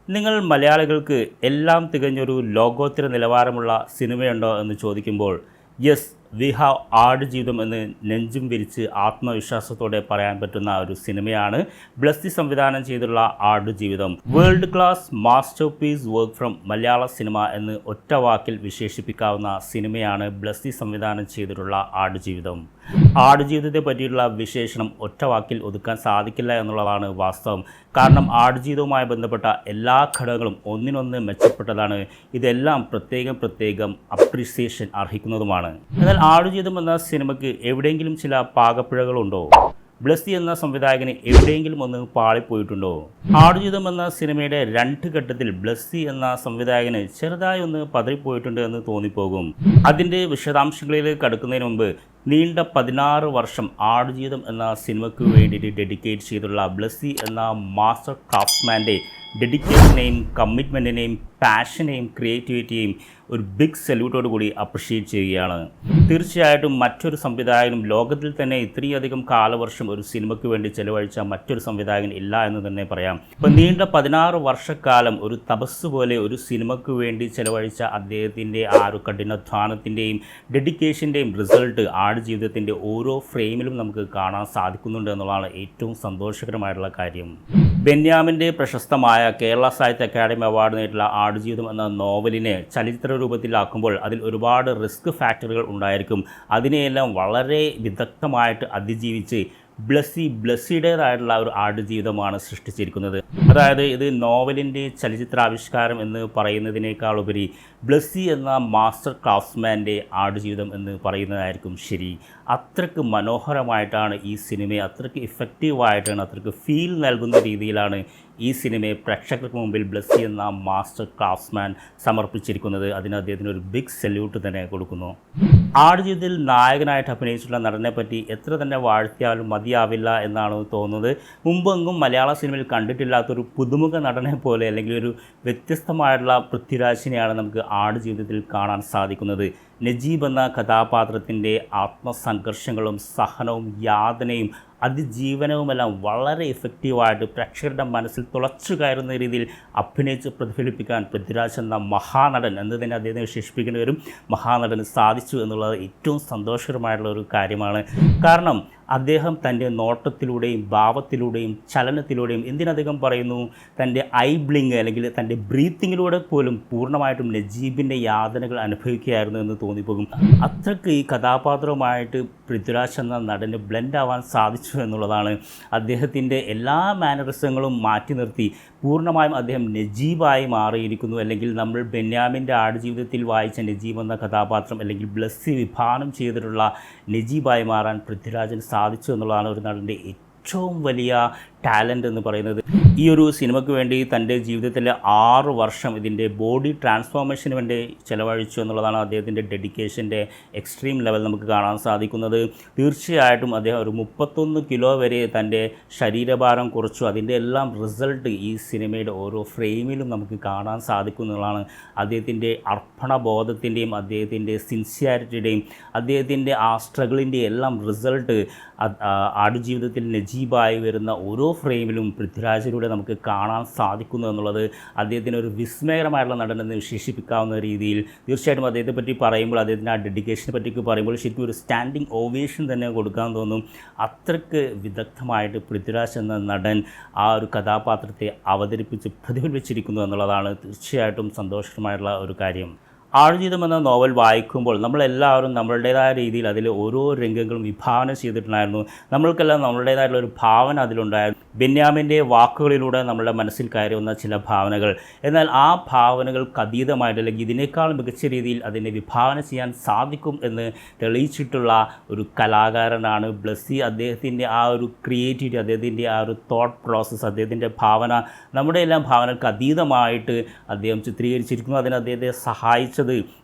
നിങ്ങൾ മലയാളികൾക്ക് എല്ലാം തികഞ്ഞൊരു ലോകോത്തര നിലവാരമുള്ള സിനിമയുണ്ടോ എന്ന് ചോദിക്കുമ്പോൾ യെസ് വി ഹാവ് ആടുജീവിതം എന്ന് നെഞ്ചും വിരിച്ച് ആത്മവിശ്വാസത്തോടെ പറയാൻ പറ്റുന്ന ഒരു സിനിമയാണ് ബ്ലസ്സി സംവിധാനം ചെയ്തുള്ള Aadujeevitham. World class masterpiece work from മലയാള സിനിമ എന്ന് ഒറ്റ വാക്കിൽ വിശേഷിപ്പിക്കാവുന്ന സിനിമയാണ് ബ്ലസ്സി സംവിധാനം ചെയ്തിട്ടുള്ള ആടുജീവിതം. ആടുജീവിതത്തെ പറ്റിയുള്ള വിശേഷണം ഒറ്റ വാക്കിൽ ഒതുക്കാൻ സാധിക്കില്ല എന്നുള്ളതാണ് വാസ്തവം. കാരണം ആടുജീവിതവുമായി ബന്ധപ്പെട്ട എല്ലാ ഘടകങ്ങളും ഒന്നിനൊന്ന് മെച്ചപ്പെട്ടതാണ്. ഇതെല്ലാം പ്രത്യേകം അപ്രീസിയേഷൻ അർഹിക്കുന്നതുമാണ്. എന്നാൽ ആടുജീവിതം എന്ന സിനിമയ്ക്ക് എവിടെയെങ്കിലും ചില പാകപ്പിഴകളുണ്ടോ? ബ്ലസ്സി എന്ന സംവിധായകന് എവിടെയെങ്കിലും ഒന്ന് പാളിപ്പോയിട്ടുണ്ടോ? ആടുജീവിതം എന്ന സിനിമയുടെ 2 ഘട്ടത്തിൽ ബ്ലസ്സി എന്ന സംവിധായകന് ചെറുതായി ഒന്ന് പതറിപ്പോയിട്ടുണ്ട് എന്ന് തോന്നിപ്പോകും. അതിൻ്റെ വിശദാംശങ്ങളിലേക്ക് കടക്കുന്നതിന് മുമ്പ് നീണ്ട 16 വർഷം ആടുജീവിതം എന്ന സിനിമയ്ക്ക് വേണ്ടിയിട്ട് ഡെഡിക്കേറ്റ് ചെയ്തുള്ള ബ്ലസ്സി എന്ന മാസ്റ്റർ ക്രാഫ്റ്റ്സ്മാൻ്റെ ഡെഡിക്കേഷനെയും കമ്മിറ്റ്മെൻറ്റിനെയും പാഷനെയും ക്രിയേറ്റിവിറ്റിയെയും ഒരു ബിഗ് സല്യൂട്ടോട് കൂടി അപ്രിഷ്യേറ്റ് ചെയ്യുകയാണ്. തീർച്ചയായിട്ടും മറ്റൊരു സംവിധായകനും ലോകത്തിൽ തന്നെ ഇത്രയധികം കാലവർഷം ഒരു സിനിമയ്ക്ക് വേണ്ടി ചെലവഴിച്ച മറ്റൊരു സംവിധായകൻ ഇല്ല എന്ന് തന്നെ പറയാം. ഇപ്പം നീണ്ട 16 വർഷക്കാലം ഒരു തപസ് പോലെ ഒരു സിനിമയ്ക്ക് വേണ്ടി ചെലവഴിച്ച അദ്ദേഹത്തിൻ്റെ ആ ഒരു കഠിനാധ്വാനത്തിൻ്റെയും ഡെഡിക്കേഷൻ്റെയും റിസൾട്ട് ആടുജീവിതത്തിൻ്റെ ഓരോ ഫ്രെയിമിലും നമുക്ക് കാണാൻ സാധിക്കുന്നുണ്ട് എന്നുള്ളതാണ് ഏറ്റവും സന്തോഷകരമായിട്ടുള്ള കാര്യം. ബെന്യാമിൻ്റെ പ്രശസ്തമായ കേരള സാഹിത്യ അക്കാദമി അവാർഡ് നേടിയിട്ടുള്ള ആടുജീവിതം എന്ന നോവലിനെ ചലച്ചിത്ര രൂപത്തിലാക്കുമ്പോൾ അതിൽ ഒരുപാട് റിസ്ക് ഫാക്ടറുകൾ ഉണ്ടായിരിക്കും. അതിനെയെല്ലാം വളരെ വിദഗ്ധമായിട്ട് അതിജീവിച്ച് ബ്ലസ്സിയുടേതായിട്ടുള്ള ഒരു ആടുജീവിതമാണ് സൃഷ്ടിച്ചിരിക്കുന്നത്. അതായത് ഇത് നോവലിൻ്റെ ചലച്ചിത്രാവിഷ്കാരം എന്ന് പറയുന്നതിനേക്കാൾ ഉപരി ബ്ലസ്സി എന്ന മാസ്റ്റർ ക്രാഫ്റ്റ്സ്മാൻ്റെ ആടുജീവിതം എന്ന് പറയുന്നതായിരിക്കും ശരി. അത്രയ്ക്ക് മനോഹരമായിട്ടാണ് ഈ സിനിമയെ, അത്രയ്ക്ക് ഇഫക്റ്റീവായിട്ടാണ്, അത്രയ്ക്ക് ഫീൽ നൽകുന്ന രീതിയിലാണ് ഈ സിനിമയെ പ്രേക്ഷകർക്ക് മുമ്പിൽ ബ്ലസ്സി എന്ന മാസ്റ്റർ ക്രാഫ്റ്റ്സ്മാൻ സമർപ്പിച്ചിരിക്കുന്നത്. അതിന് അദ്ദേഹത്തിന് ഒരു ബിഗ് സല്യൂട്ട് തന്നെ കൊടുക്കുന്നു. ആടുജീവിതത്തിൽ നായകനായിട്ട് അഭിനയിച്ചിട്ടുള്ള നടനെ പറ്റി എത്ര തന്നെ വാഴ്ത്തിയാലും മതിയാവില്ല എന്നാണ് തോന്നുന്നത്. മുമ്പെങ്ങും മലയാള സിനിമയിൽ കണ്ടിട്ടില്ലാത്തൊരു പുതുമുഖ നടനെ പോലെ അല്ലെങ്കിൽ ഒരു വ്യത്യസ്തമായിട്ടുള്ള പൃഥ്വിരാജിനെയാണ് നമുക്ക് ആടുജീവിതത്തിൽ കാണാൻ സാധിക്കുന്നത്. നജീബ് എന്ന കഥാപാത്രത്തിൻ്റെ ആത്മസംഘർഷങ്ങളും സഹനവും യാതനയും അതിജീവനവുമെല്ലാം വളരെ എഫക്റ്റീവായിട്ട് പ്രേക്ഷകരുടെ മനസ്സിൽ തുളച്ചു കയറുന്ന രീതിയിൽ അഭിനയിച്ച് പ്രതിഫലിപ്പിക്കാൻ പൃഥ്വിരാജ് എന്ന മഹാനടൻ എന്ന് തന്നെ അദ്ദേഹത്തെ വിശേഷിപ്പിക്കേണ്ടി വരും. മഹാനടന് സാധിച്ചു എന്നുള്ളത് ഏറ്റവും സന്തോഷകരമായിട്ടുള്ള ഒരു കാര്യമാണ്. കാരണം അദ്ദേഹം തൻ്റെ നോട്ടത്തിലൂടെയും ഭാവത്തിലൂടെയും ചലനത്തിലൂടെയും എന്തിനധികം പറയുന്നു, തൻ്റെ ഐ ബ്ലിങ് അല്ലെങ്കിൽ തൻ്റെ ബ്രീത്തിങ്ങിലൂടെ പോലും പൂർണ്ണമായിട്ടും നജീബിൻ്റെ യാതനകൾ അനുഭവിക്കുകയായിരുന്നു എന്ന് തോന്നിപ്പോകും. അത്രയ്ക്ക് ഈ കഥാപാത്രവുമായിട്ട് പൃഥ്വിരാജ് എന്ന നടന് ബ്ലെൻഡ് ആവാൻ സാധിച്ചു എന്നുള്ളതാണ്. അദ്ദേഹത്തിൻ്റെ എല്ലാ മാനറിസങ്ങളും മാറ്റി നിർത്തി പൂർണ്ണമായും അദ്ദേഹം നജീബായി മാറിയിരിക്കുന്നു. അല്ലെങ്കിൽ നമ്മൾ ബെന്യാമിൻ്റെ ആടുജീവിതത്തിൽ വായിച്ച നജീബ് എന്ന കഥാപാത്രം അല്ലെങ്കിൽ ബ്ലസ്സി വിഭാവനം ചെയ്തിട്ടുള്ള നജീബായി മാറാൻ പൃഥ്വിരാജിന് സാധിച്ചു എന്നുള്ളതാണ് ഒരു നടൻ്റെ ഏറ്റവും വലിയ ടാലൻ്റ് എന്ന് പറയുന്നത്. ഈ ഒരു സിനിമയ്ക്ക് വേണ്ടി തൻ്റെ ജീവിതത്തിലെ 6 വർഷം ഇതിൻ്റെ ബോഡി ട്രാൻസ്ഫോർമേഷന് വേണ്ടി ചിലവഴിച്ചു എന്നുള്ളതാണ് അദ്ദേഹത്തിൻ്റെ ഡെഡിക്കേഷൻ്റെ എക്സ്ട്രീം ലെവൽ നമുക്ക് കാണാൻ സാധിക്കുന്നത്. തീർച്ചയായിട്ടും അദ്ദേഹം ഒരു 31 കിലോ വരെ തൻ്റെ ശരീരഭാരം കുറച്ചു. അതിൻ്റെ എല്ലാം റിസൾട്ട് ഈ സിനിമയുടെ ഓരോ ഫ്രെയിമിലും നമുക്ക് കാണാൻ സാധിക്കുന്നതാണ്. അദ്ദേഹത്തിൻ്റെ അർപ്പണബോധത്തിൻ്റെയും അദ്ദേഹത്തിൻ്റെ സിൻസിയാരിറ്റിയുടെയും അദ്ദേഹത്തിൻ്റെ ആ സ്ട്രഗിളിൻ്റെ എല്ലാം റിസൾട്ട് ആടുജീവിതത്തിൽ നജീബായി വരുന്ന ഓരോ ഫ്രെയിമിലും പൃഥ്വിരാജിലൂടെ നമുക്ക് കാണാൻ സാധിക്കുന്നു എന്നുള്ളത് അദ്ദേഹത്തിന് ഒരു വിസ്മയകരമായിട്ടുള്ള നടനെന്ന് വിശേഷിപ്പിക്കാവുന്ന രീതിയിൽ തീർച്ചയായിട്ടും അദ്ദേഹത്തെ പറ്റി പറയുമ്പോൾ, അദ്ദേഹത്തിൻ്റെ ആ ഡെഡിക്കേഷനെ പറ്റി പറയുമ്പോൾ ശരിക്കും ഒരു സ്റ്റാൻഡിങ് ഓവേഷൻ തന്നെ കൊടുക്കാൻ തോന്നും. അത്രയ്ക്ക് വിദഗ്ധമായിട്ട് പൃഥ്വിരാജ് എന്ന നടൻ ആ ഒരു കഥാപാത്രത്തെ അവതരിപ്പിച്ച് പ്രതിഫലിപ്പിച്ചിരിക്കുന്നു എന്നുള്ളതാണ് തീർച്ചയായിട്ടും സന്തോഷകരമായിട്ടുള്ള ഒരു കാര്യം. ആടുജീവിതം എന്ന നോവൽ വായിക്കുമ്പോൾ നമ്മളെല്ലാവരും നമ്മളുടേതായ രീതിയിൽ അതിൽ ഓരോ രംഗങ്ങളും വിഭാവന ചെയ്തിട്ടുണ്ടായിരുന്നു. നമ്മൾക്കെല്ലാം നമ്മളുടേതായിട്ടുള്ള ഒരു ഭാവന അതിലുണ്ടായിരുന്നു. ബെന്യാമിൻ്റെ വാക്കുകളിലൂടെ നമ്മുടെ മനസ്സിൽ കയറി വന്ന ചില ഭാവനകൾ. എന്നാൽ ആ ഭാവനകൾക്ക് അതീതമായിട്ട് അല്ലെങ്കിൽ ഇതിനേക്കാൾ മികച്ച രീതിയിൽ അതിനെ വിഭാവന ചെയ്യാൻ സാധിക്കും എന്ന് തെളിയിച്ചിട്ടുള്ള ഒരു കലാകാരനാണ് ബ്ലസ്സി. അദ്ദേഹത്തിൻ്റെ ആ ഒരു ക്രിയേറ്റിവിറ്റി, അദ്ദേഹത്തിൻ്റെ ആ ഒരു തോട്ട് പ്രോസസ്സ്, അദ്ദേഹത്തിൻ്റെ ഭാവന നമ്മുടെ എല്ലാം ഭാവനകൾക്ക് അതീതമായിട്ട് അദ്ദേഹം ചിത്രീകരിച്ചിരിക്കുന്നു. അതിന് അദ്ദേഹത്തെ സഹായിച്ചത്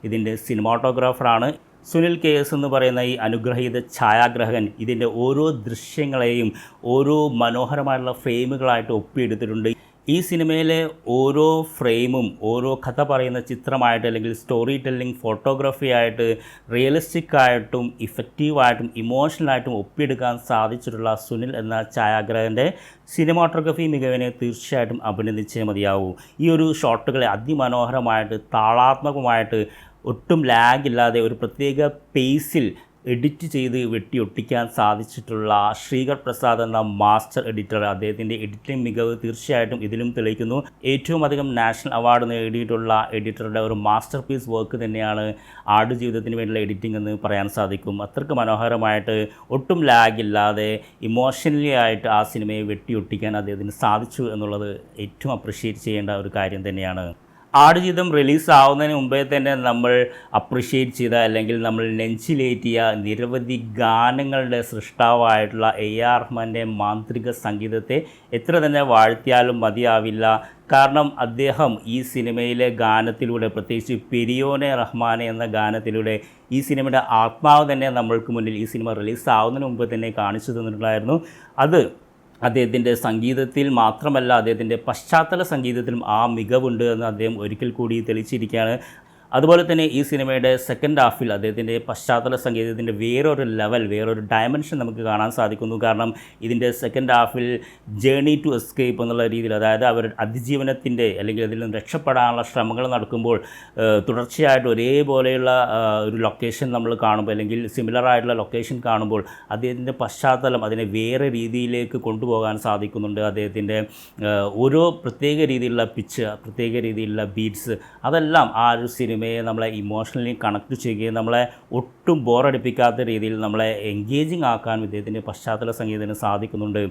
ഇതിൻ്റെ സിനിമാറ്റോഗ്രാഫറാണ് സുനിൽ KS എന്ന് പറയുന്ന ഈ അനുഗ്രഹീത ഛായാഗ്രഹകൻ. ഇതിൻ്റെ ഓരോ ദൃശ്യങ്ങളെയും ഓരോ മനോഹരമായിട്ടുള്ള ഫ്രെയിമുകളായിട്ട് ഒപ്പിയെടുത്തിട്ടുണ്ട്. ഈ സിനിമയിലെ ഓരോ ഫ്രെയിമും ഓരോ കഥ പറയുന്ന ചിത്രമായിട്ട് അല്ലെങ്കിൽ സ്റ്റോറി ടെല്ലിംഗ് ഫോട്ടോഗ്രാഫി ആയിട്ട് റിയലിസ്റ്റിക് ആയിട്ടും ഇഫക്റ്റീവായിട്ടും ഇമോഷണലായിട്ടും ഒപ്പിയെടുക്കാൻ സാധിച്ചിട്ടുള്ള സുനിൽ എന്ന ഛായാഗ്രാഹകൻ്റെ സിനിമാറ്റോഗ്രഫി മികവിനെ തീർച്ചയായിട്ടും അഭിനന്ദിച്ചേ മതിയാവൂ. ഈ ഒരു ഷോട്ടുകളെ അതിമനോഹരമായിട്ട് താളാത്മകമായിട്ട് ഒട്ടും ലാഗില്ലാതെ ഒരു പ്രത്യേക പേസിൽ എഡിറ്റ് ചെയ്ത് വെട്ടിയൊട്ടിക്കാൻ സാധിച്ചിട്ടുള്ള ശ്രീകർ പ്രസാദ് എന്ന മാസ്റ്റർ എഡിറ്റർ, അദ്ദേഹത്തിൻ്റെ എഡിറ്റിംഗ് മികവ് തീർച്ചയായിട്ടും ഇതിലും തെളിയിക്കുന്നു. ഏറ്റവും അധികം നാഷണൽ അവാർഡ് നേടിയിട്ടുള്ള എഡിറ്ററുടെ ഒരു മാസ്റ്റർ പീസ് വർക്ക് തന്നെയാണ് ആടുജീവിതത്തിന് വേണ്ടിയുള്ള എഡിറ്റിംഗ് എന്ന് പറയാൻ സാധിക്കും. അത്രയ്ക്ക് മനോഹരമായിട്ട് ഒട്ടും ലാഗില്ലാതെ ഇമോഷണലി ആയിട്ട് ആ സിനിമയെ വെട്ടിയൊട്ടിക്കാൻ അദ്ദേഹത്തിന് സാധിച്ചു എന്നുള്ളത് ഏറ്റവും അപ്രിഷ്യേറ്റ് ചെയ്യേണ്ട ഒരു കാര്യം തന്നെയാണ്. ആടുജീവിതം റിലീസാവുന്നതിന് മുമ്പേ തന്നെ നമ്മൾ അപ്രിഷ്യേറ്റ് ചെയ്ത അല്ലെങ്കിൽ നമ്മൾ നെഞ്ചിലേറ്റിയ നിരവധി ഗാനങ്ങളുടെ സൃഷ്ടാവായിട്ടുള്ള AR റഹ്മാൻ്റെ മാന്ത്രിക സംഗീതത്തെ എത്ര തന്നെ വാഴ്ത്തിയാലും മതിയാവില്ല. കാരണം അദ്ദേഹം ഈ സിനിമയിലെ ഗാനത്തിലൂടെ, പ്രത്യേകിച്ച് പെരിയോനെ റഹ്മാനെ എന്ന ഗാനത്തിലൂടെ ഈ സിനിമയുടെ ആത്മാവ് തന്നെ നമ്മൾക്ക് മുന്നിൽ ഈ സിനിമ റിലീസാവുന്നതിന് മുമ്പ് തന്നെ കാണിച്ചു തന്നിട്ടുണ്ടായിരുന്നു. അത് അദ്ദേഹത്തിൻ്റെ സംഗീതത്തിൽ മാത്രമല്ല, അദ്ദേഹത്തിൻ്റെ പശ്ചാത്തല സംഗീതത്തിലും ആ മികവുണ്ട് എന്ന് അദ്ദേഹം ഒരിക്കൽ കൂടി തെളിയിച്ചിരിക്കുകയാണ്. അതുപോലെ തന്നെ ഈ സിനിമയുടെ സെക്കൻഡ് ഹാഫിൽ അദ്ദേഹത്തിൻ്റെ പശ്ചാത്തല സംഗീതത്തിൻ്റെ വേറൊരു ലെവൽ, വേറൊരു ഡയമെൻഷൻ നമുക്ക് കാണാൻ സാധിക്കുന്നു. കാരണം ഇതിൻ്റെ second Hafil journey to escape എന്നുള്ള രീതിയിൽ, അതായത് അവർ അതിജീവനത്തിൻ്റെ അല്ലെങ്കിൽ അതിൽ നിന്ന് രക്ഷപ്പെടാനുള്ള ശ്രമങ്ങൾ നടക്കുമ്പോൾ തുടർച്ചയായിട്ട് ഒരേപോലെയുള്ള ഒരു ലൊക്കേഷൻ നമ്മൾ കാണുമ്പോൾ അല്ലെങ്കിൽ സിമിലറായിട്ടുള്ള ലൊക്കേഷൻ കാണുമ്പോൾ അദ്ദേഹത്തിൻ്റെ പശ്ചാത്തലം അതിനെ വേറെ രീതിയിലേക്ക് കൊണ്ടുപോകാൻ സാധിക്കുന്നുണ്ട്. അദ്ദേഹത്തിൻ്റെ ഓരോ പ്രത്യേക രീതിയിലുള്ള പിച്ച്, പ്രത്യേക രീതിയിലുള്ള ബീറ്റ്സ്, അതെല്ലാം ആ ഒരു സിനിമയെ നമ്മളെ ഇമോഷണലി കണക്ട് ചെയ്യുകയും നമ്മളെ ഒട്ടും ബോറടിപ്പിക്കാത്ത രീതിയിൽ നമ്മളെ എൻഗേജിങ് ആക്കാൻ ഇദ്ദേഹത്തിൻ്റെ പശ്ചാത്തല സംഗീതത്തിന് സാധിക്കുന്നുണ്ട്.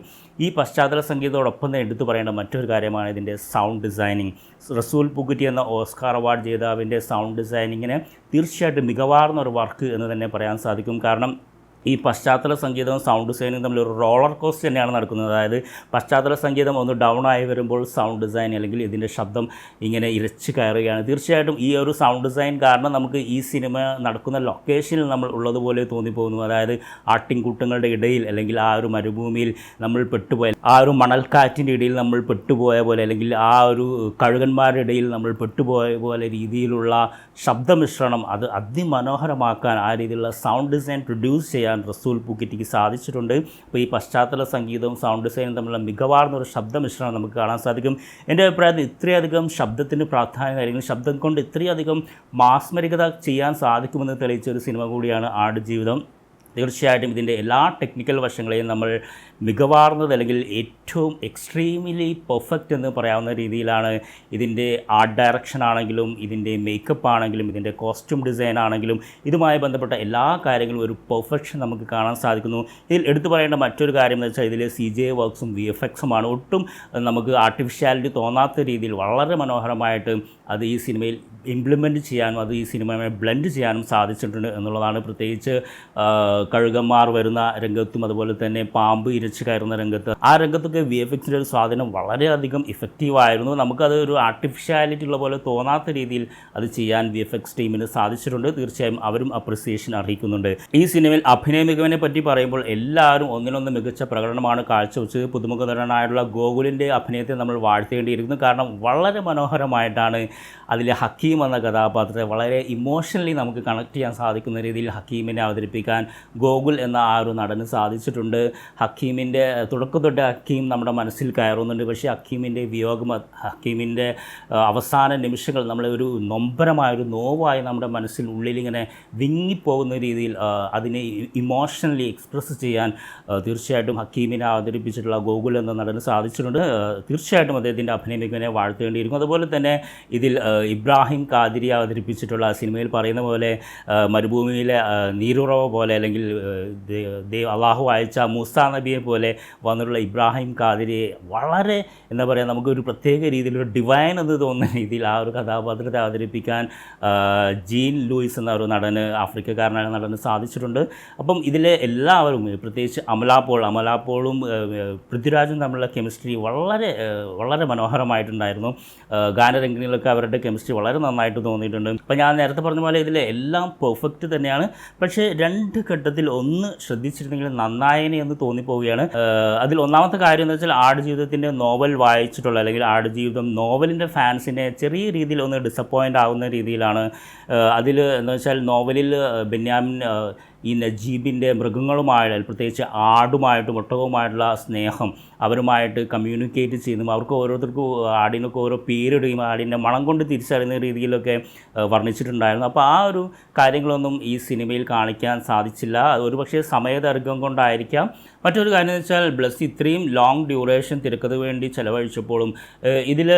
ഈ പശ്ചാത്തല സംഗീതത്തോടൊപ്പം തന്നെ എടുത്തു പറയേണ്ട മറ്റൊരു കാര്യമാണ് ഇതിൻ്റെ സൗണ്ട് ഡിസൈനിങ്. റസൂൽ പുകുറ്റി എന്ന ഓസ്കാർ അവാർഡ് ജേതാവിൻ്റെ സൗണ്ട് ഡിസൈനിങ്ങിന് തീർച്ചയായിട്ടും മികവാർന്ന ഒരു വർക്ക് എന്ന് തന്നെ പറയാൻ സാധിക്കും. കാരണം ഈ പശ്ചാത്തല സംഗീതവും സൗണ്ട് ഡിസൈനും തമ്മിൽ ഒരു റോളർ കോസ്റ്റ് തന്നെയാണ് നടക്കുന്നത്. അതായത് പശ്ചാത്തല സംഗീതം ഒന്ന് ഡൗൺ ആയി വരുമ്പോൾ സൗണ്ട് ഡിസൈൻ അല്ലെങ്കിൽ ഇതിൻ്റെ ശബ്ദം ഇങ്ങനെ ഇരച്ച് കയറുകയാണ്. തീർച്ചയായിട്ടും ഈ ഒരു സൗണ്ട് ഡിസൈൻ കാരണം നമുക്ക് ഈ സിനിമ നടക്കുന്ന ലൊക്കേഷനിൽ നമ്മൾ ഉള്ളതുപോലെ തോന്നിപ്പോകുന്നു. അതായത് ആട്ടിൻകൂട്ടങ്ങളുടെ ഇടയിൽ അല്ലെങ്കിൽ ആ ഒരു മരുഭൂമിയിൽ നമ്മൾ പെട്ടുപോയ, ആ ഒരു മണൽക്കാറ്റിൻ്റെ ഇടയിൽ നമ്മൾ പെട്ടുപോയ പോലെ, അല്ലെങ്കിൽ ആ ഒരു കഴുകന്മാരുടെ ഇടയിൽ നമ്മൾ പെട്ടുപോയ പോലെ രീതിയിലുള്ള ശബ്ദമിശ്രണം അത് അതിമനോഹരമാക്കാൻ, ആ രീതിയിലുള്ള സൗണ്ട് ഡിസൈൻ പ്രൊഡ്യൂസ് ചെയ്യാൻ റസൂൽ പുക്കിറ്റിക്ക് സാധിച്ചിട്ടുണ്ട്. അപ്പോൾ ഈ പശ്ചാത്തല സംഗീതവും സൗണ്ട് ഡിസൈനും തമ്മിലുള്ള മികവാർന്ന ഒരു ശബ്ദമിശ്രണം നമുക്ക് കാണാൻ സാധിക്കും. എൻ്റെ അഭിപ്രായത്തിൽ ഇത്രയധികം ശബ്ദത്തിന് പ്രാധാന്യം അല്ലെങ്കിൽ ശബ്ദം കൊണ്ട് ഇത്രയധികം മാസ്മരികത ചെയ്യാൻ സാധിക്കുമെന്ന് തെളിയിച്ച ഒരു സിനിമ കൂടിയാണ് ആടുജീവിതം. തീർച്ചയായിട്ടും ഇതിൻ്റെ എല്ലാ ടെക്നിക്കൽ വശങ്ങളെയും നമ്മൾ മികവാർന്നത് അല്ലെങ്കിൽ ഏറ്റവും എക്സ്ട്രീംലി പെർഫെക്റ്റ് എന്ന് പറയാവുന്ന രീതിയിലാണ് ഇതിൻ്റെ ആർട്ട് ഡയറക്ഷൻ ആണെങ്കിലും ഇതിൻ്റെ മേക്കപ്പ് ആണെങ്കിലും ഇതിൻ്റെ കോസ്റ്റ്യൂം ഡിസൈൻ ആണെങ്കിലും ഇതുമായി ബന്ധപ്പെട്ട എല്ലാ കാര്യങ്ങളും ഒരു പെർഫെക്ഷൻ നമുക്ക് കാണാൻ സാധിക്കുന്നു. ഇതിൽ എടുത്തു പറയേണ്ട മറ്റൊരു കാര്യം എന്ന് വെച്ചാൽ ഇതിൽ CGI വർക്ക്സും VFXുമാണ്. ഒട്ടും നമുക്ക് ആർട്ടിഫിഷ്യാലിറ്റി തോന്നാത്ത രീതിയിൽ വളരെ മനോഹരമായിട്ട് അത് ഈ സിനിമയിൽ ഇംപ്ലിമെൻറ്റ് ചെയ്യാനും അത് ഈ സിനിമയെ ബ്ലെൻഡ് ചെയ്യാനും സാധിച്ചിട്ടുണ്ട് എന്നുള്ളതാണ്. പ്രത്യേകിച്ച് കഴുകന്മാർ വരുന്ന രംഗത്തും അതുപോലെ തന്നെ പാമ്പ് ഇരച്ച് കയറുന്ന രംഗത്ത്, ആ രംഗത്തൊക്കെ VFXൻ്റെ ഒരു സ്വാധീനം വളരെയധികം ഇഫക്റ്റീവായിരുന്നു. നമുക്കത് ഒരു ആർട്ടിഫിഷ്യാലിറ്റി ഉള്ള പോലെ തോന്നാത്ത രീതിയിൽ അത് ചെയ്യാൻ VFX ടീമിന് സാധിച്ചിട്ടുണ്ട്. തീർച്ചയായും അവരും അപ്രിസിയേഷൻ അർഹിക്കുന്നുണ്ട്. ഈ സിനിമയിൽ അഭിനയ മികവിനെ പറ്റി പറയുമ്പോൾ എല്ലാവരും ഒന്നിനൊന്ന് മികച്ച പ്രകടനമാണ് കാഴ്ചവെച്ചത്. പുതുമുഖ നടനായിട്ടുള്ള ഗോകുലിൻ്റെ അഭിനയത്തെ നമ്മൾ വാഴ്ത്തേണ്ടിയിരിക്കുന്നു. കാരണം വളരെ മനോഹരമായിട്ടാണ് അതിലെ ഹക്കീം എന്ന കഥാപാത്രത്തെ വളരെ ഇമോഷണലി നമുക്ക് കണക്ട് ചെയ്യാൻ സാധിക്കുന്ന രീതിയിൽ ഹക്കീമിനെ അവതരിപ്പിക്കാൻ ഗോകുൽ എന്ന ആ ഒരു നടന് സാധിച്ചിട്ടുണ്ട്. ഹക്കീമിൻ്റെ തുടക്കം തൊട്ട് ഹക്കീം നമ്മുടെ മനസ്സിൽ കയറുന്നുണ്ട്. പക്ഷേ ഹക്കീമിൻ്റെ വിയോഗം, ഹക്കീമിൻ്റെ അവസാന നിമിഷങ്ങൾ നമ്മളെ ഒരു നൊമ്പരമായൊരു നോവായി നമ്മുടെ മനസ്സിൽ ഉള്ളിലിങ്ങനെ വിങ്ങിപ്പോകുന്ന രീതിയിൽ അതിനെ ഇമോഷണലി എക്സ്പ്രസ് ചെയ്യാൻ തീർച്ചയായിട്ടും ഹക്കീമിനെ അവതരിപ്പിച്ചിട്ടുള്ള ഗോകുൽ എന്ന നടന് സാധിച്ചിട്ടുണ്ട്. തീർച്ചയായിട്ടും അദ്ദേഹത്തിൻ്റെ അഭിനയ മികവിനെ വാഴ്ത്തേണ്ടിയിരിക്കും. അതുപോലെ തന്നെ ഇതിൽ ഇബ്രാഹിം കാദിരി അവതരിപ്പിച്ചിട്ടുള്ള സിനിമയിൽ പറയുന്ന പോലെ മരുഭൂമിയിലെ നീരുറവ പോലെ അല്ലെങ്കിൽ അള്ളാഹു അയച്ച മൂസ നബിയെ പോലെ വന്നിട്ടുള്ള ഇബ്രാഹിം കാദിരിയെ വളരെ എന്താ പറയുക, നമുക്കൊരു പ്രത്യേക രീതിയിലൊരു ഡിവൈൻ എന്ന് തോന്നുന്ന രീതിയിൽ ആ ഒരു കഥാപാത്രത്തെ അവതരിപ്പിക്കാൻ ജീൻ ലൂയിസ് എന്ന ഒരു നടന്, ആഫ്രിക്കക്കാരനായ നടന് സാധിച്ചിട്ടുണ്ട്. അപ്പം ഇതിലെ എല്ലാവരും, പ്രത്യേകിച്ച് അമലാപോളും പൃഥ്വിരാജും തമ്മിലുള്ള കെമിസ്ട്രി വളരെ മനോഹരമായിട്ടുണ്ടായിരുന്നു. ഗാനരംഗങ്ങളിലൊക്കെ അവരുടെ കെമിസ്ട്രി വളരെ നന്നായിട്ട് തോന്നിയിട്ടുണ്ട്. അപ്പോൾ ഞാൻ നേരത്തെ പറഞ്ഞ പോലെ ഇതിലെ എല്ലാം പെർഫെക്റ്റ് തന്നെയാണ്. പക്ഷേ രണ്ട് ഘട്ടത്തിൽ ഒന്ന് ശ്രദ്ധിച്ചിരുന്നെങ്കിൽ നന്നായേനെ എന്ന് തോന്നിപ്പോവുകയാണ്. രീതിയാണ്. അതിൽ ഒന്നാമത്തെ കാര്യം എന്ന് വെച്ചാൽ ആടുജീവിതത്തിൻ്റെ നോവൽ വായിച്ചിട്ടുള്ള അല്ലെങ്കിൽ ആടുജീവിതം നോവലിൻ്റെ ഫാൻസിനെ ചെറിയ രീതിയിൽ ഒന്ന് ഡിസപ്പോയിൻ്റ് ആവുന്ന രീതിയിലാണ്. അതിൽ എന്ന് വെച്ചാൽ നോവലിൽ ബെന്യാമിൻ ഈ നജീബിൻ്റെ മൃഗങ്ങളുമായിട്ട് പ്രത്യേകിച്ച് ആടുമായിട്ടും ഒട്ടകവുമായിട്ടുള്ള സ്നേഹം, അവരുമായിട്ട് കമ്മ്യൂണിക്കേറ്റ് ചെയ്യുന്നതും അവർക്ക് ഓരോരുത്തർക്കും ആടിനൊക്കെ ഓരോ പേരിടുകയും ആടിൻ്റെ മണം കൊണ്ട് തിരിച്ചറിയുന്ന രീതിയിലൊക്കെ വർണ്ണിച്ചിട്ടുണ്ടായിരുന്നു. അപ്പോൾ ആ ഒരു കാര്യങ്ങളൊന്നും ഈ സിനിമയിൽ കാണിക്കാൻ സാധിച്ചില്ല. ഒരുപക്ഷേ സമയദൈർഘ്യം കൊണ്ടായിരിക്കാം. മറ്റൊരു കാര്യം എന്ന് വെച്ചാൽ ബ്ലസ്സി ഇത്രയും ലോങ് ഡ്യൂറേഷൻ തിരക്കഥ വേണ്ടി ചിലവഴിച്ചപ്പോഴും ഇതിൽ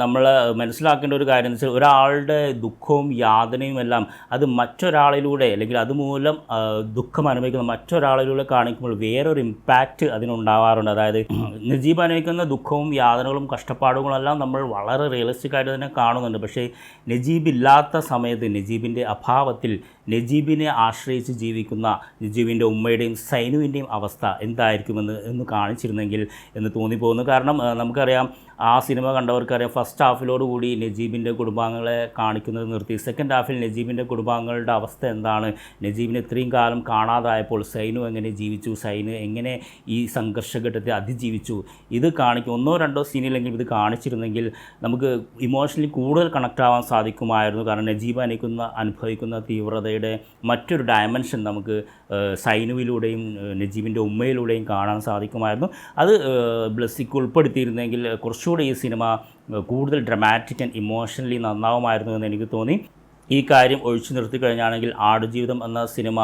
നമ്മൾ മനസ്സിലാക്കേണ്ട ഒരു കാര്യം എന്ന് വെച്ചാൽ ഒരാളുടെ ദുഃഖവും യാതനയും എല്ലാം അത് മറ്റൊരാളിലൂടെ അല്ലെങ്കിൽ അതുമൂലം ദുഃഖം അനുഭവിക്കുന്ന മറ്റൊരാളിലൂടെ കാണിക്കുമ്പോൾ വേറൊരു ഇമ്പാക്റ്റ് അതിനുണ്ടാവാറുണ്ട്. അതായത് നജീബ് അനുഭവിക്കുന്ന ദുഃഖവും യാതനകളും കഷ്ടപ്പാടുകളെല്ലാം നമ്മൾ വളരെ റിയലിസ്റ്റിക് ആയിട്ട് തന്നെ കാണുന്നുണ്ട്. പക്ഷേ നജീബ് ഇല്ലാത്ത സമയത്ത്, നജീബിൻ്റെ അഭാവത്തിൽ നജീബിനെ ആശ്രയിച്ച് ജീവിക്കുന്ന നജീബിൻ്റെ ഉമ്മയുടെയും സൈനുവിൻ്റെയും അവസ്ഥ എന്തായിരിക്കുമെന്ന് കാണിച്ചിരുന്നെങ്കിൽ എന്ന് തോന്നിപ്പോകുന്നു. കാരണം നമുക്കറിയാം, ആ സിനിമ കണ്ടവർക്കറിയാം, ഫസ്റ്റ് ഹാഫിലോടുകൂടി നജീബിൻ്റെ കുടുംബാംഗങ്ങളെ കാണിക്കുന്നത് നിർത്തി. സെക്കൻഡ് ഹാഫിൽ നജീബിൻ്റെ കുടുംബാംഗങ്ങളുടെ അവസ്ഥ എന്താണ്, നജീബിനെ ഇത്രയും കാലം കാണാതായപ്പോൾ സൈനു എങ്ങനെ ജീവിച്ചു, സൈനു എങ്ങനെ ഈ സംഘർഷഘട്ടത്തെ അതിജീവിച്ചു, ഇത് കാണിക്കും. ഒന്നോ രണ്ടോ സീനിലെങ്കിലും ഇത് കാണിച്ചിരുന്നെങ്കിൽ നമുക്ക് ഇമോഷണലി കൂടുതൽ കണക്റ്റ് ആവാൻ സാധിക്കുമായിരുന്നു. കാരണം നജീബ് അനുഭവിക്കുന്ന തീവ്രതയുടെ മറ്റൊരു ഡയമെൻഷൻ നമുക്ക് സൈനുവിലൂടെയും നജീബിൻ്റെ ഉമ്മയിലൂടെയും കാണാൻ സാധിക്കുമായിരുന്നു. അത് ബ്ലസ്സിക്ക് ഉൾപ്പെടുത്തിയിരുന്നെങ്കിൽ കുറച്ചുകൂടി ഈ സിനിമ കൂടുതൽ ഡ്രമാറ്റിക് ആൻഡ് ഇമോഷണലി നന്നാവുമായിരുന്നു എന്ന് എനിക്ക് തോന്നി. ഈ കാര്യം ഒഴിച്ചു നിർത്തി കഴിഞ്ഞാണെങ്കിൽ ആടുജീവിതം എന്ന സിനിമ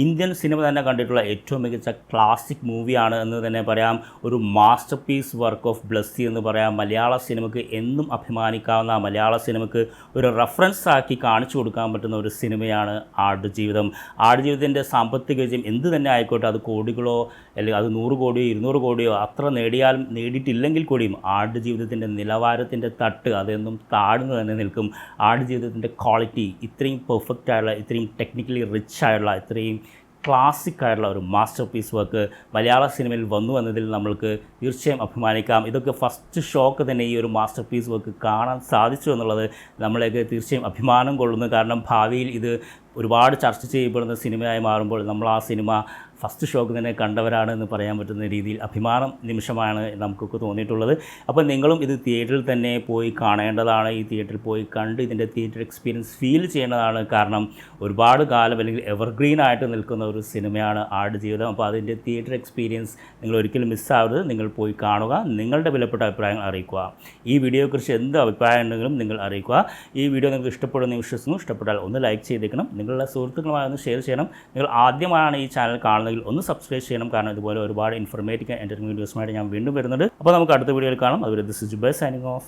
ഇന്ത്യൻ സിനിമ തന്നെ കണ്ടിട്ടുള്ള ഏറ്റവും മികച്ച ക്ലാസിക് മൂവിയാണ് എന്ന് തന്നെ പറയാം. ഒരു masterpiece work of Blessy എന്ന് പറയാം. മലയാള സിനിമയ്ക്ക് എന്നും അഭിമാനിക്കാവുന്ന, മലയാള സിനിമയ്ക്ക് ഒരു റെഫറൻസ് ആക്കി കാണിച്ചു കൊടുക്കാൻ പറ്റുന്ന ഒരു സിനിമയാണ് ആടുജീവിതം. ആടുജീവിതത്തിൻ്റെ സാമ്പത്തിക വിജയം എന്ത് തന്നെ ആയിക്കോട്ടെ, അത് കോടികളോ അല്ലെങ്കിൽ അത് 100 കോടിയോ 200 കോടിയോ അത്ര നേടിയിട്ടില്ലെങ്കിൽ കൂടിയും ആടുജീവിതത്തിൻ്റെ നിലവാരത്തിൻ്റെ തട്ട് അതെന്നും താഴ്ന്നു തന്നെ നിൽക്കും. ആടുജീവിതത്തിൻ്റെ ക്വാളിറ്റി ഇത്രയും പെർഫെക്റ്റ് ആയുള്ള, ഇത്രയും ടെക്നിക്കലി റിച്ച് ആയുള്ള, ഇത്രയും ക്ലാസിക് ആയിട്ടുള്ള ഒരു മാസ്റ്റർ പീസ് വർക്ക് മലയാള സിനിമയിൽ വന്നു എന്നതിൽ നമ്മൾക്ക് തീർച്ചയായും അഭിമാനിക്കാം. ഇതൊക്കെ ഫസ്റ്റ് ഷോക്ക് തന്നെ ഈ ഒരു മാസ്റ്റർ പീസ് വർക്ക് കാണാൻ സാധിച്ചു എന്നുള്ളത് നമ്മളെയൊക്കെ തീർച്ചയായും അഭിമാനം കൊള്ളുന്നു. കാരണം ഭാവിയിൽ ഇത് ഒരുപാട് ചർച്ച ചെയ്യപ്പെടുന്ന സിനിമയായി മാറുമ്പോൾ നമ്മൾ ആ സിനിമ ഫസ്റ്റ് ഷോക്ക് തന്നെ കണ്ടവരാണ് എന്ന് പറയാൻ പറ്റുന്ന രീതിയിൽ അഭിമാനം നിമിഷമാണ് നമുക്കൊക്കെ തോന്നിയിട്ടുള്ളത്. അപ്പോൾ നിങ്ങളും ഇത് തിയേറ്ററിൽ തന്നെ പോയി കാണേണ്ടതാണ്. ഈ തിയേറ്ററിൽ പോയി കണ്ട് ഇതിൻ്റെ തിയേറ്റർ എക്സ്പീരിയൻസ് ഫീൽ ചെയ്യേണ്ടതാണ്. കാരണം ഒരുപാട് കാലം അല്ലെങ്കിൽ എവർഗ്രീൻ ആയിട്ട് നിൽക്കുന്ന ഒരു സിനിമയാണ് ആടുജീവിതം. അപ്പോൾ അതിൻ്റെ തിയേറ്റർ എക്സ്പീരിയൻസ് നിങ്ങൾ ഒരിക്കലും മിസ്സാവരുത്. നിങ്ങൾ പോയി കാണുക, നിങ്ങളുടെ വിലപ്പെട്ട അഭിപ്രായങ്ങൾ അറിയിക്കുക. ഈ വീഡിയോയെക്കുറിച്ച് എന്ത് അഭിപ്രായം ഉണ്ടെങ്കിലും നിങ്ങൾ അറിയിക്കുക. ഈ വീഡിയോ നിങ്ങൾക്ക് ഇഷ്ടപ്പെടുന്ന വിശ്വസിക്കുന്നു. ഇഷ്ടപ്പെട്ടാൽ ഒന്ന് ലൈക്ക് ചെയ്തേക്കണം, നിങ്ങളുടെ സുഹൃത്തുക്കളുമായി ഒന്ന് ഷെയർ ചെയ്യണം. നിങ്ങൾ ആദ്യമായാണ് ഈ ചാനൽ കാണുന്നതെങ്കിൽ ഒന്ന് സബ്സ്ക്രൈബ് ചെയ്യണം. കാരണം ഇതുപോലെ ഒരുപാട് ഇൻഫർമേറ്റീവ് എൻ്റർടൈൻമെൻറ്റ് വീഡിയോസുമായിട്ട് ഞാൻ വീണ്ടും വരുന്നുണ്ട്. അപ്പോൾ നമുക്ക് അടുത്ത വീഡിയോയിൽ കാണാം. അതുവരെ this is Jubair signing of.